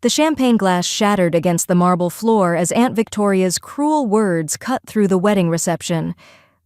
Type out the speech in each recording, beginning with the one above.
The champagne glass shattered against the marble floor as Aunt Victoria's cruel words cut through the wedding reception.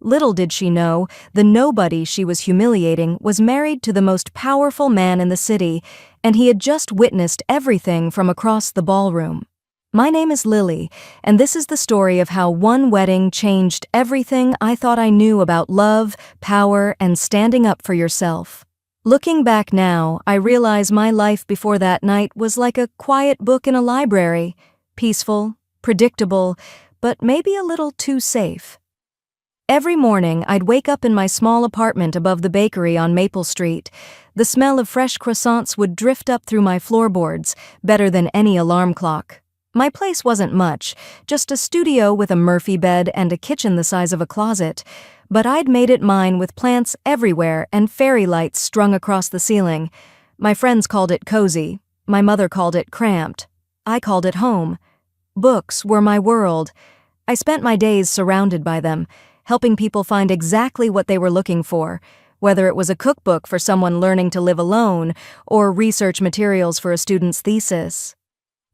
Little did she know, the nobody she was humiliating was married to the most powerful man in the city, and he had just witnessed everything from across the ballroom. My name is Lily, and this is the story of how one wedding changed everything I thought I knew about love, power, and standing up for yourself. Looking back now, I realize my life before that night was like a quiet book in a library, peaceful, predictable, but maybe a little too safe. Every morning, I'd wake up in my small apartment above the bakery on Maple Street. The smell of fresh croissants would drift up through my floorboards, better than any alarm clock. My place wasn't much, just a studio with a Murphy bed and a kitchen the size of a closet, but I'd made it mine with plants everywhere and fairy lights strung across the ceiling. My friends called it cozy, my mother called it cramped, I called it home. Books were my world. I spent my days surrounded by them, helping people find exactly what they were looking for, whether it was a cookbook for someone learning to live alone or research materials for a student's thesis.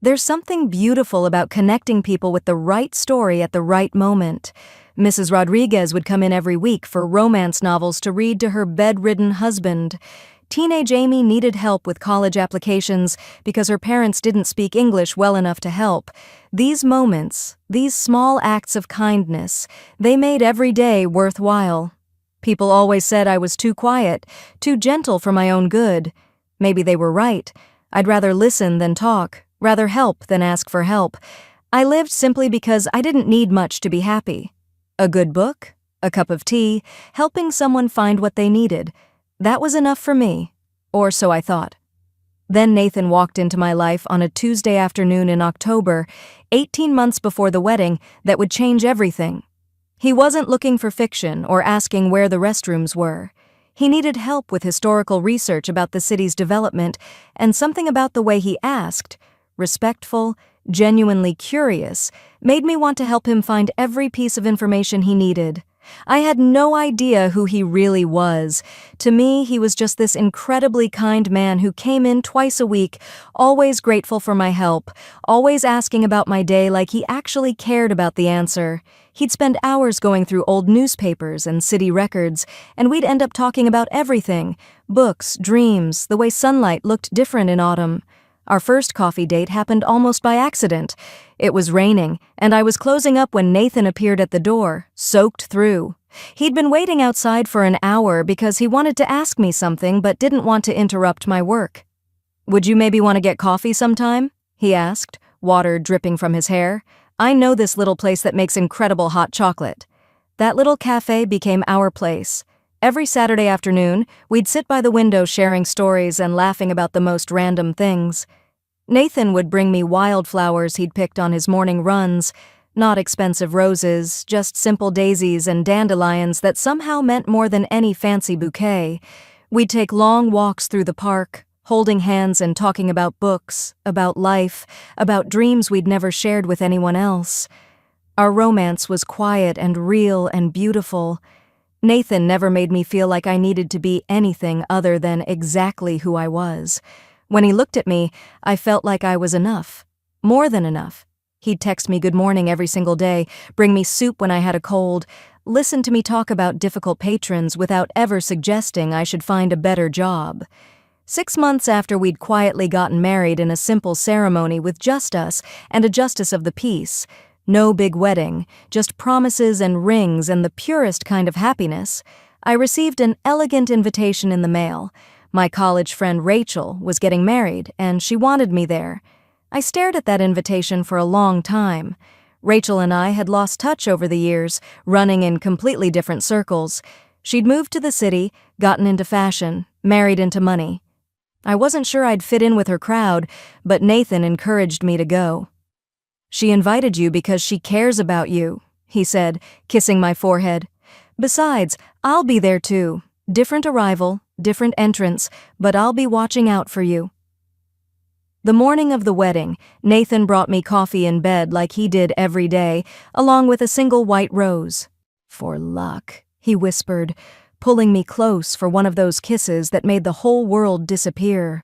There's something beautiful about connecting people with the right story at the right moment. Mrs. Rodriguez would come in every week for romance novels to read to her bedridden husband. Teenage Amy needed help with college applications because her parents didn't speak English well enough to help. These moments, these small acts of kindness, they made every day worthwhile. People always said I was too quiet, too gentle for my own good. Maybe they were right. I'd rather listen than talk, rather help than ask for help. I lived simply because I didn't need much to be happy. A good book, a cup of tea, helping someone find what they needed. That was enough for me, or so I thought. Then Nathan walked into my life on a Tuesday afternoon in October, 18 months before the wedding that would change everything. He wasn't looking for fiction or asking where the restrooms were. He needed help with historical research about the city's development, and something about the way he asked, respectful, genuinely curious, made me want to help him find every piece of information he needed. I had no idea who he really was. To me, he was just this incredibly kind man who came in twice a week, always grateful for my help, always asking about my day like he actually cared about the answer. He'd spend hours going through old newspapers and city records, and we'd end up talking about everything: books, dreams, the way sunlight looked different in autumn. Our first coffee date happened almost by accident. It was raining, and I was closing up when Nathan appeared at the door, soaked through. He'd been waiting outside for an hour because he wanted to ask me something but didn't want to interrupt my work. "Would you maybe want to get coffee sometime?" he asked, water dripping from his hair. "I know this little place that makes incredible hot chocolate." That little cafe became our place. Every Saturday afternoon, we'd sit by the window sharing stories and laughing about the most random things. Nathan would bring me wildflowers he'd picked on his morning runs, not expensive roses, just simple daisies and dandelions that somehow meant more than any fancy bouquet. We'd take long walks through the park, holding hands and talking about books, about life, about dreams we'd never shared with anyone else. Our romance was quiet and real and beautiful. Nathan never made me feel like I needed to be anything other than exactly who I was. When he looked at me, I felt like I was enough. More than enough. He'd text me good morning every single day, bring me soup when I had a cold, listen to me talk about difficult patrons without ever suggesting I should find a better job. 6 months after we'd quietly gotten married in a simple ceremony with just us and a justice of the peace, no big wedding, just promises and rings and the purest kind of happiness, I received an elegant invitation in the mail. My college friend Rachel was getting married, and she wanted me there. I stared at that invitation for a long time. Rachel and I had lost touch over the years, running in completely different circles. She'd moved to the city, gotten into fashion, married into money. I wasn't sure I'd fit in with her crowd, but Nathan encouraged me to go. "She invited you because she cares about you," he said, kissing my forehead. "Besides, I'll be there too. Different arrival, different entrance, but I'll be watching out for you." The morning of the wedding, Nathan brought me coffee in bed like he did every day, along with a single white rose. "For luck," he whispered, pulling me close for one of those kisses that made the whole world disappear.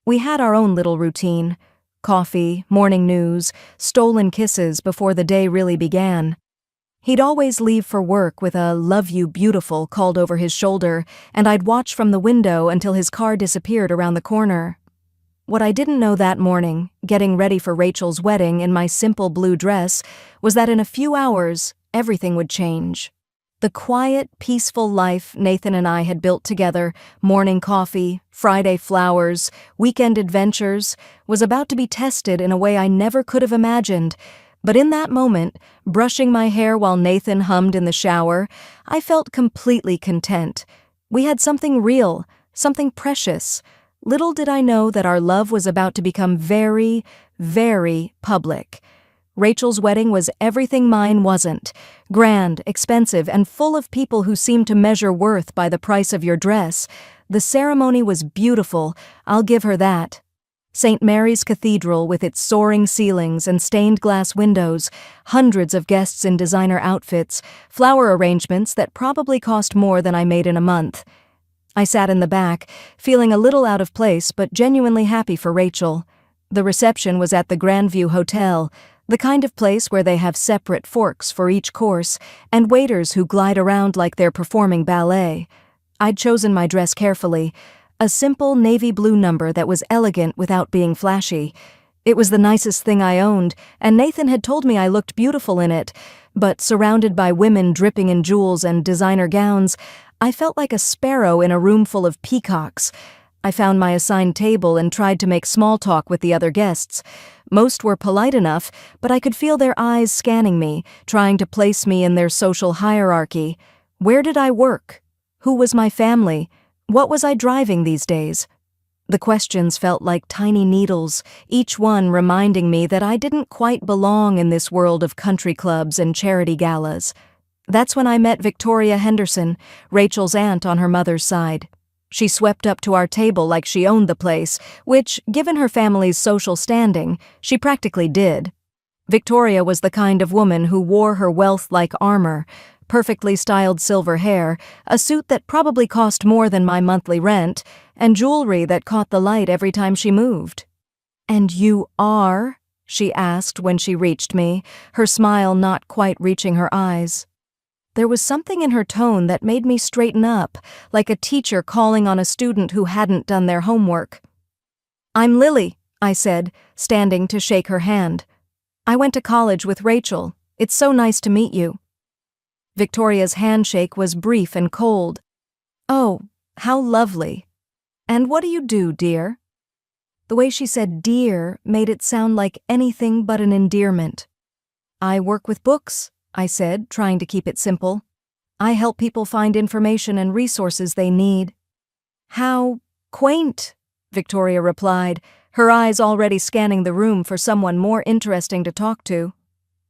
We had our own little routine. coffee, morning news, stolen kisses before the day really began. He'd always leave for work with a "love you beautiful" called over his shoulder, and I'd watch from the window until his car disappeared around the corner. What I didn't know that morning, getting ready for Rachel's wedding in my simple blue dress, was that in a few hours, everything would change. The quiet, peaceful life Nathan and I had built together, morning coffee, Friday flowers, weekend adventures, was about to be tested in a way I never could have imagined. But in that moment, brushing my hair while Nathan hummed in the shower, I felt completely content. We had something real, something precious. Little did I know that our love was about to become very, very public. Rachel's wedding was everything mine wasn't. Grand, expensive, and full of people who seemed to measure worth by the price of your dress. The ceremony was beautiful, I'll give her that. St. Mary's Cathedral with its soaring ceilings and stained glass windows, hundreds of guests in designer outfits, flower arrangements that probably cost more than I made in a month. I sat in the back, feeling a little out of place but genuinely happy for Rachel. The reception was at the Grandview Hotel, the kind of place where they have separate forks for each course and waiters who glide around like they're performing ballet. I'd chosen my dress carefully, a simple navy blue number that was elegant without being flashy. It was the nicest thing I owned, and Nathan had told me I looked beautiful in it, but surrounded by women dripping in jewels and designer gowns, I felt like a sparrow in a room full of peacocks. I found my assigned table and tried to make small talk with the other guests. Most were polite enough, but I could feel their eyes scanning me, trying to place me in their social hierarchy. Where did I work? Who was my family? What was I driving these days? The questions felt like tiny needles, each one reminding me that I didn't quite belong in this world of country clubs and charity galas. That's when I met Victoria Henderson, Rachel's aunt on her mother's side. She swept up to our table like she owned the place, which, given her family's social standing, she practically did. Victoria was the kind of woman who wore her wealth like armor, perfectly styled silver hair, a suit that probably cost more than my monthly rent, and jewelry that caught the light every time she moved. "And you are?" she asked when she reached me, her smile not quite reaching her eyes. There was something in her tone that made me straighten up, like a teacher calling on a student who hadn't done their homework. "I'm Lily," I said, standing to shake her hand. "I went to college with Rachel. It's so nice to meet you." Victoria's handshake was brief and cold. "Oh, how lovely. And what do you do, dear?" The way she said dear made it sound like anything but an endearment. "I work with books," I said, trying to keep it simple. "I help people find information and resources they need." "How quaint," Victoria replied, her eyes already scanning the room for someone more interesting to talk to.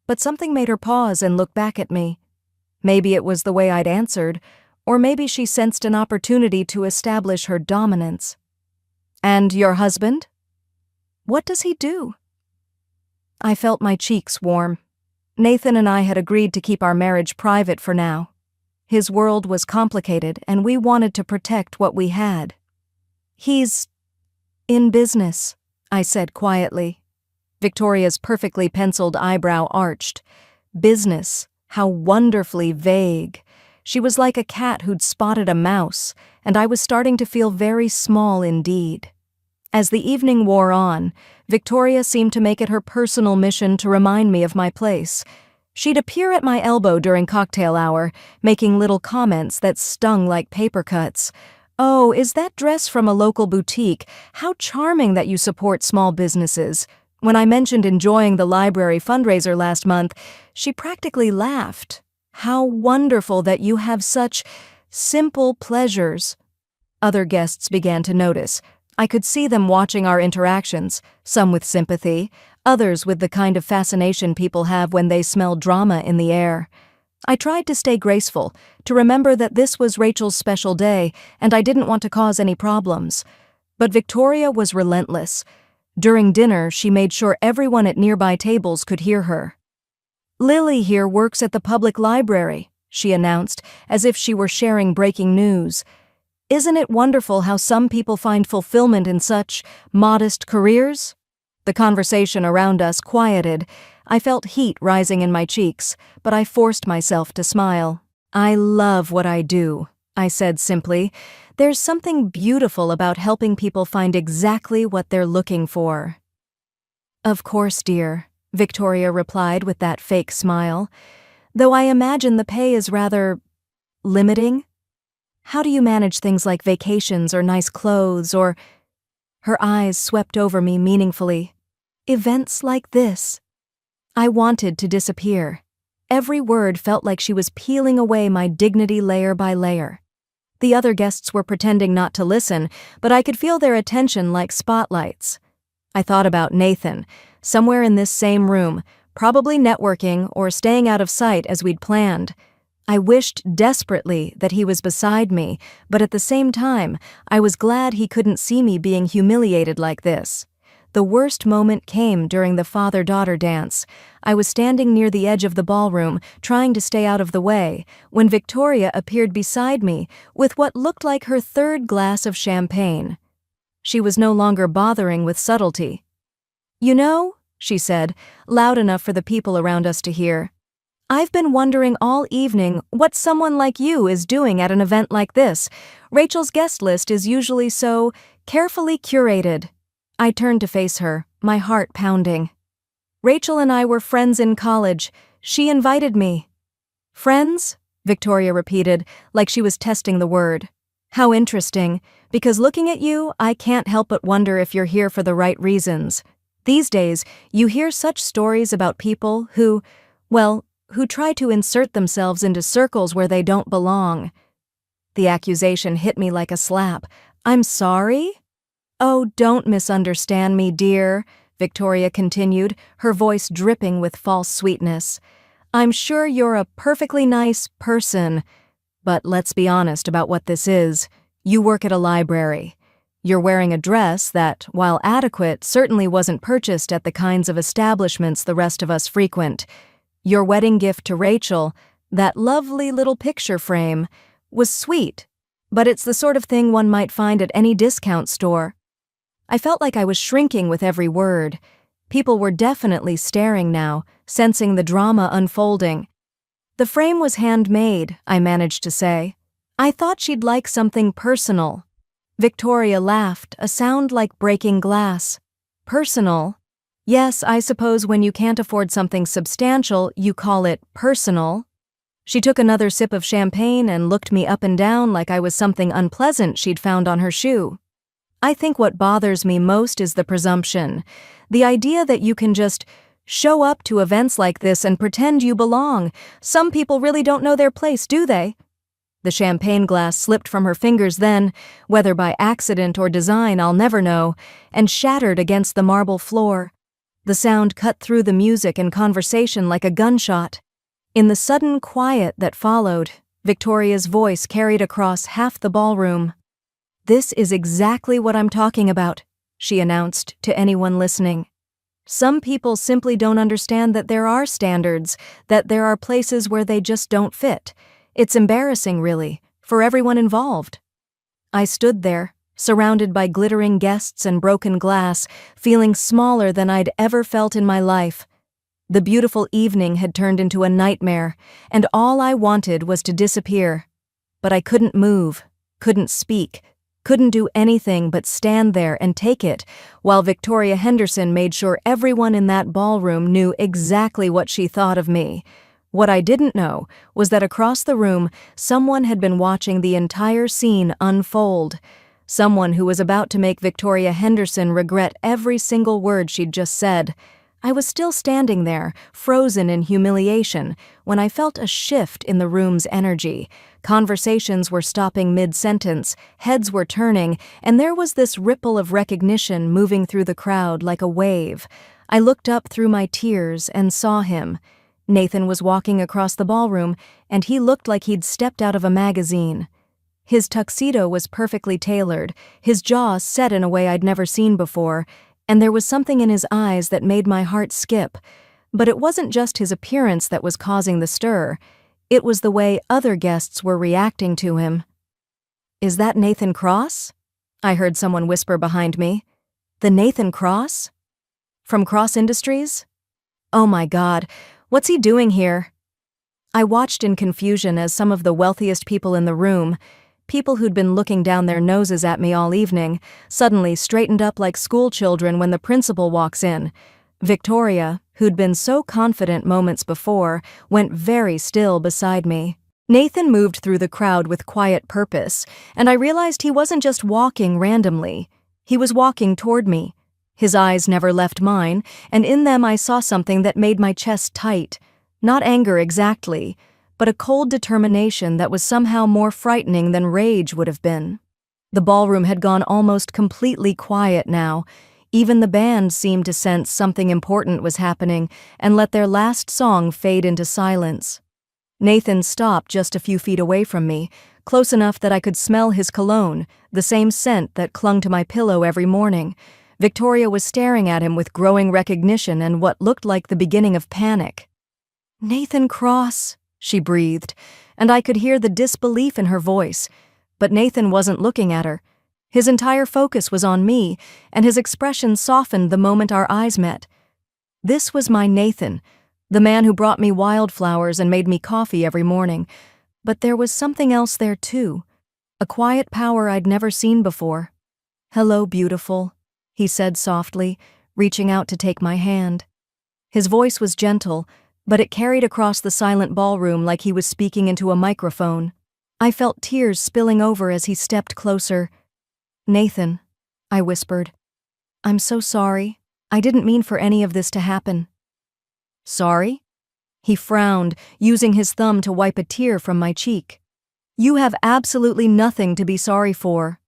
But something made her pause and look back at me. Maybe it was the way I'd answered, or maybe she sensed an opportunity to establish her dominance. "And your husband? What does he do?" I felt my cheeks warm. Nathan and I had agreed to keep our marriage private for now. His world was complicated, and we wanted to protect what we had. "He's in business," I said quietly. Victoria's perfectly penciled eyebrow arched. Business. How wonderfully vague. She was like a cat who'd spotted a mouse, and I was starting to feel very small indeed. As the evening wore on, Victoria seemed to make it her personal mission to remind me of my place. She'd appear at my elbow during cocktail hour, making little comments that stung like paper cuts. "Oh, is that dress from a local boutique? How charming that you support small businesses." When I mentioned enjoying the library fundraiser last month, she practically laughed. "How wonderful that you have such simple pleasures." Other guests began to notice. I could see them watching our interactions, some with sympathy, others with the kind of fascination people have when they smell drama in the air. I tried to stay graceful, to remember that this was Rachel's special day, and I didn't want to cause any problems. But Victoria was relentless. During dinner, she made sure everyone at nearby tables could hear her. "Lily here works at the public library," she announced, as if she were sharing breaking news. "Isn't it wonderful how some people find fulfillment in such modest careers?" The conversation around us quieted. I felt heat rising in my cheeks, but I forced myself to smile. "I love what I do," I said simply. "There's something beautiful about helping people find exactly what they're looking for." "Of course, dear," Victoria replied with that fake smile. "Though I imagine the pay is rather limiting? How do you manage things like vacations or nice clothes or—" Her eyes swept over me meaningfully. "Events like this." I wanted to disappear. Every word felt like she was peeling away my dignity layer by layer. The other guests were pretending not to listen, but I could feel their attention like spotlights. I thought about Nathan, somewhere in this same room, probably networking or staying out of sight as we'd planned. I wished desperately that he was beside me, but at the same time, I was glad he couldn't see me being humiliated like this. The worst moment came during the father-daughter dance. I was standing near the edge of the ballroom, trying to stay out of the way, when Victoria appeared beside me with what looked like her third glass of champagne. She was no longer bothering with subtlety. "You know," she said, loud enough for the people around us to hear, "I've been wondering all evening what someone like you is doing at an event like this. Rachel's guest list is usually so carefully curated." I turned to face her, my heart pounding. "Rachel and I were friends in college. She invited me." "Friends?" Victoria repeated, like she was testing the word. "How interesting, because looking at you, I can't help but wonder if you're here for the right reasons. These days, you hear such stories about people who try to insert themselves into circles where they don't belong." The accusation hit me like a slap. "I'm sorry?" "Oh, don't misunderstand me, dear," Victoria continued, her voice dripping with false sweetness. "I'm sure you're a perfectly nice person. But let's be honest about what this is. You work at a library. You're wearing a dress that, while adequate, certainly wasn't purchased at the kinds of establishments the rest of us frequent. Your wedding gift to Rachel, that lovely little picture frame, was sweet, but it's the sort of thing one might find at any discount store." I felt like I was shrinking with every word. People were definitely staring now, sensing the drama unfolding. "The frame was handmade," I managed to say. "I thought she'd like something personal." Victoria laughed, a sound like breaking glass. "Personal? Yes, I suppose when you can't afford something substantial, you call it personal." She took another sip of champagne and looked me up and down like I was something unpleasant she'd found on her shoe. "I think what bothers me most is the presumption. The idea that you can just show up to events like this and pretend you belong. Some people really don't know their place, do they?" The champagne glass slipped from her fingers then, whether by accident or design I'll never know, and shattered against the marble floor. The sound cut through the music and conversation like a gunshot. In the sudden quiet that followed, Victoria's voice carried across half the ballroom. "This is exactly what I'm talking about," she announced to anyone listening. "Some people simply don't understand that there are standards, that there are places where they just don't fit. It's embarrassing, really, for everyone involved." I stood there, surrounded by glittering guests and broken glass, feeling smaller than I'd ever felt in my life. The beautiful evening had turned into a nightmare, and all I wanted was to disappear. But I couldn't move, couldn't speak, couldn't do anything but stand there and take it, while Victoria Henderson made sure everyone in that ballroom knew exactly what she thought of me. What I didn't know was that across the room, someone had been watching the entire scene unfold. Someone who was about to make Victoria Henderson regret every single word she'd just said. I was still standing there, frozen in humiliation, when I felt a shift in the room's energy. Conversations were stopping mid-sentence, heads were turning, and there was this ripple of recognition moving through the crowd like a wave. I looked up through my tears and saw him. Nathan was walking across the ballroom, and he looked like he'd stepped out of a magazine. His tuxedo was perfectly tailored, his jaw set in a way I'd never seen before, and there was something in his eyes that made my heart skip. But it wasn't just his appearance that was causing the stir. It was the way other guests were reacting to him. "Is that Nathan Cross?" I heard someone whisper behind me. "The Nathan Cross?" From Cross Industries? Oh my God, what's he doing here? I watched in confusion as some of the wealthiest people in the room, people who'd been looking down their noses at me all evening, suddenly straightened up like school children when the principal walks in. Victoria, who'd been so confident moments before, went very still beside me. Nathan moved through the crowd with quiet purpose, and I realized he wasn't just walking randomly. He was walking toward me. His eyes never left mine, and in them I saw something that made my chest tight. Not anger exactly, but a cold determination that was somehow more frightening than rage would have been. The ballroom had gone almost completely quiet now. Even the band seemed to sense something important was happening and let their last song fade into silence. Nathan stopped just a few feet away from me, close enough that I could smell his cologne, the same scent that clung to my pillow every morning. Victoria was staring at him with growing recognition and what looked like the beginning of panic. "Nathan Cross," she breathed, and I could hear the disbelief in her voice. But Nathan wasn't looking at her. His entire focus was on me, and his expression softened the moment our eyes met. This was my Nathan, the man who brought me wildflowers and made me coffee every morning. But there was something else there too, a quiet power I'd never seen before. "Hello, beautiful," he said softly, reaching out to take my hand. His voice was gentle, but it carried across the silent ballroom like he was speaking into a microphone. I felt tears spilling over as he stepped closer. "Nathan," I whispered. "I'm so sorry. I didn't mean for any of this to happen." "Sorry?" He frowned, using his thumb to wipe a tear from my cheek. "You have absolutely nothing to be sorry for."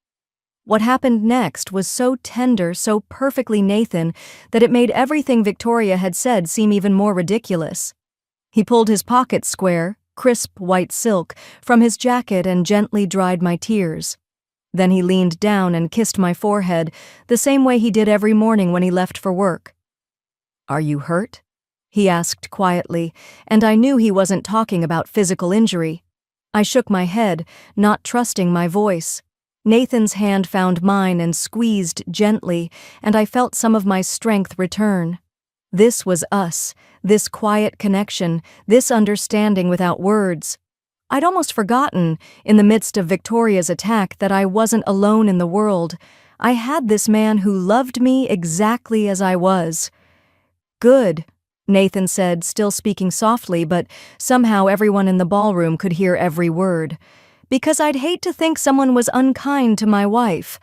What happened next was so tender, so perfectly Nathan, that it made everything Victoria had said seem even more ridiculous. He pulled his pocket square, crisp white silk, from his jacket and gently dried my tears. Then he leaned down and kissed my forehead, the same way he did every morning when he left for work. "Are you hurt?" he asked quietly, and I knew he wasn't talking about physical injury. I shook my head, not trusting my voice. Nathan's hand found mine and squeezed gently, and I felt some of my strength return. This was us, this quiet connection, this understanding without words. I'd almost forgotten, in the midst of Victoria's attack, that I wasn't alone in the world. I had this man who loved me exactly as I was. "Good," Nathan said, still speaking softly, but somehow everyone in the ballroom could hear every word. "Because I'd hate to think someone was unkind to my wife."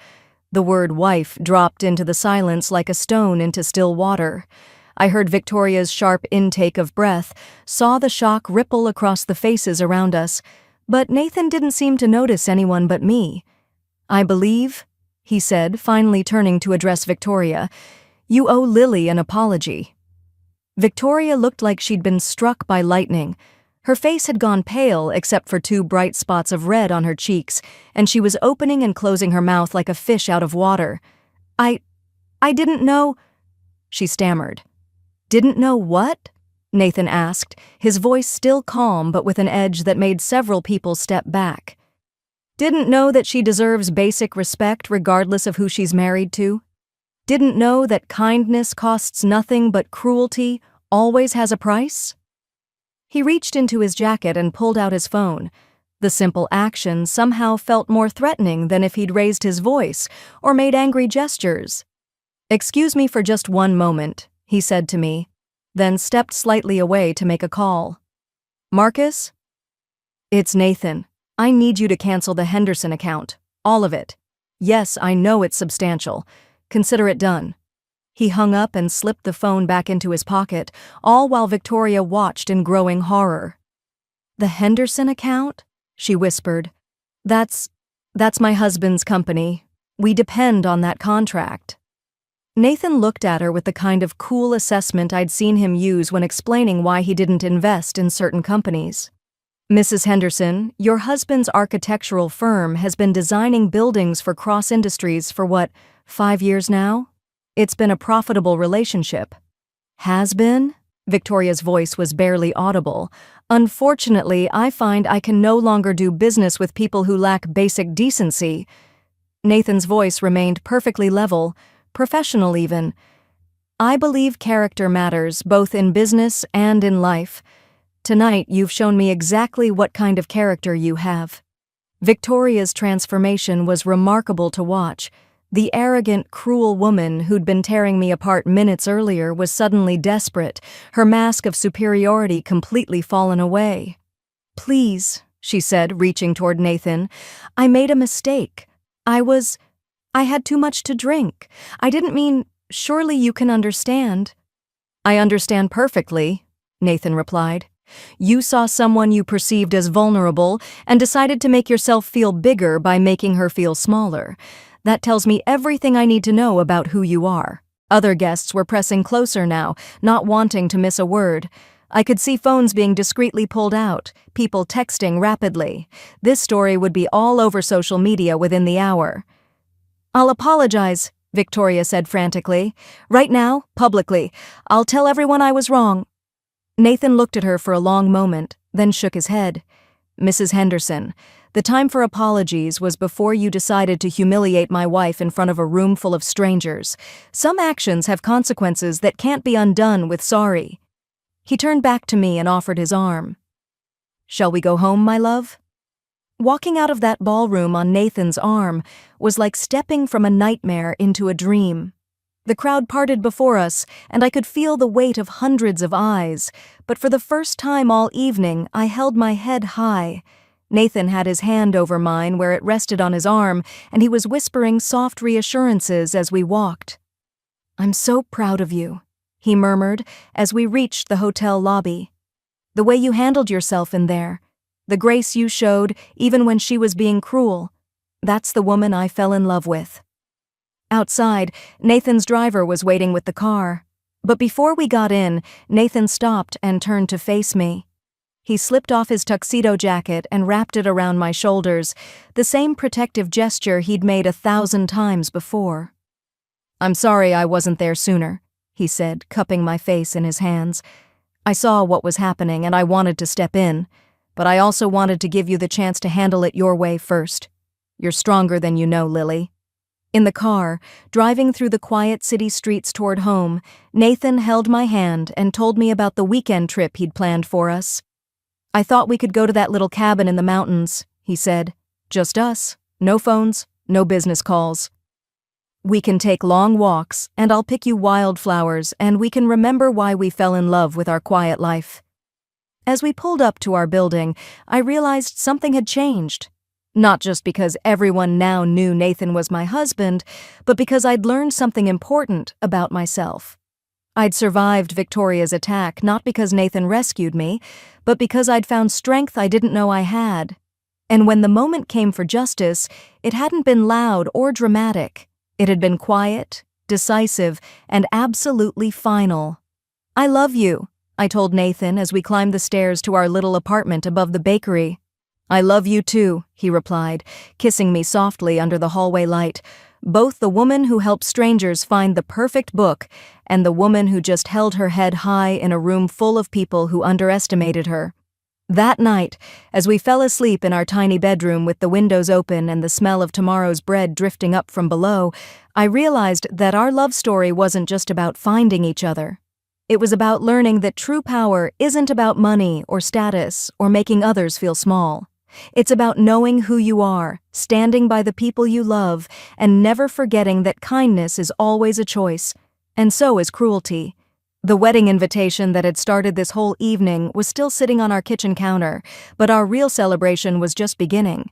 The word wife dropped into the silence like a stone into still water. I heard Victoria's sharp intake of breath, saw the shock ripple across the faces around us, but Nathan didn't seem to notice anyone but me. "I believe," he said, finally turning to address Victoria, "you owe Lily an apology." Victoria looked like she'd been struck by lightning. Her face had gone pale except for 2 bright spots of red on her cheeks, and she was opening and closing her mouth like a fish out of water. I didn't know," she stammered. "Didn't know what?" Nathan asked, his voice still calm but with an edge that made several people step back. "Didn't know that she deserves basic respect regardless of who she's married to? Didn't know that kindness costs nothing but cruelty always has a price?" He reached into his jacket and pulled out his phone. The simple action somehow felt more threatening than if he'd raised his voice or made angry gestures. "Excuse me for just one moment," he said to me, then stepped slightly away to make a call. "Marcus?" "It's Nathan. I need you to cancel the Henderson account. All of it. Yes, I know it's substantial. Consider it done." He hung up and slipped the phone back into his pocket, all while Victoria watched in growing horror. "The Henderson account?" she whispered. That's my husband's company. We depend on that contract." Nathan looked at her with the kind of cool assessment I'd seen him use when explaining why he didn't invest in certain companies. "Mrs. Henderson, your husband's architectural firm has been designing buildings for Cross Industries for 5 years now? It's been a profitable relationship." "Has been?" Victoria's voice was barely audible. "Unfortunately, I find I can no longer do business with people who lack basic decency." Nathan's voice remained perfectly level, professional even. I believe character matters, both in business and in life. Tonight, you've shown me exactly what kind of character you have. Victoria's transformation was remarkable to watch. The arrogant, cruel woman who'd been tearing me apart minutes earlier was suddenly desperate, her mask of superiority completely fallen away. "Please," she said, reaching toward Nathan, "I made a mistake. I had too much to drink. I didn't mean, surely you can understand." "I understand perfectly," Nathan replied. "You saw someone you perceived as vulnerable and decided to make yourself feel bigger by making her feel smaller. That tells me everything I need to know about who you are." Other guests were pressing closer now, not wanting to miss a word. I could see phones being discreetly pulled out, people texting rapidly. This story would be all over social media within the hour. "I'll apologize," Victoria said frantically. "Right now, publicly. I'll tell everyone I was wrong." Nathan looked at her for a long moment, then shook his head. "Mrs. Henderson, the time for apologies was before you decided to humiliate my wife in front of a room full of strangers. Some actions have consequences that can't be undone with sorry." He turned back to me and offered his arm. "Shall we go home, my love?" Walking out of that ballroom on Nathan's arm was like stepping from a nightmare into a dream. The crowd parted before us, and I could feel the weight of hundreds of eyes, but for the first time all evening I held my head high. Nathan had his hand over mine where it rested on his arm, and he was whispering soft reassurances as we walked. "I'm so proud of you," he murmured as we reached the hotel lobby. "The way you handled yourself in there, the grace you showed even when she was being cruel, that's the woman I fell in love with." Outside, Nathan's driver was waiting with the car. But before we got in, Nathan stopped and turned to face me. He slipped off his tuxedo jacket and wrapped it around my shoulders, the same protective gesture he'd made 1,000 times before. "I'm sorry I wasn't there sooner," he said, cupping my face in his hands. "I saw what was happening and I wanted to step in, but I also wanted to give you the chance to handle it your way first. You're stronger than you know, Lily." In the car, driving through the quiet city streets toward home, Nathan held my hand and told me about the weekend trip he'd planned for us. "I thought we could go to that little cabin in the mountains," he said. "Just us, no phones, no business calls. We can take long walks, and I'll pick you wildflowers, and we can remember why we fell in love with our quiet life." As we pulled up to our building, I realized something had changed. Not just because everyone now knew Nathan was my husband, but because I'd learned something important about myself. I'd survived Victoria's attack not because Nathan rescued me, but because I'd found strength I didn't know I had. And when the moment came for justice, it hadn't been loud or dramatic. It had been quiet, decisive, and absolutely final. "I love you," I told Nathan as we climbed the stairs to our little apartment above the bakery. "I love you too," he replied, kissing me softly under the hallway light. Both the woman who helped strangers find the perfect book and the woman who just held her head high in a room full of people who underestimated her. That night, as we fell asleep in our tiny bedroom with the windows open and the smell of tomorrow's bread drifting up from below, I realized that our love story wasn't just about finding each other. It was about learning that true power isn't about money or status or making others feel small. It's about knowing who you are, standing by the people you love, and never forgetting that kindness is always a choice, and so is cruelty. The wedding invitation that had started this whole evening was still sitting on our kitchen counter, but our real celebration was just beginning.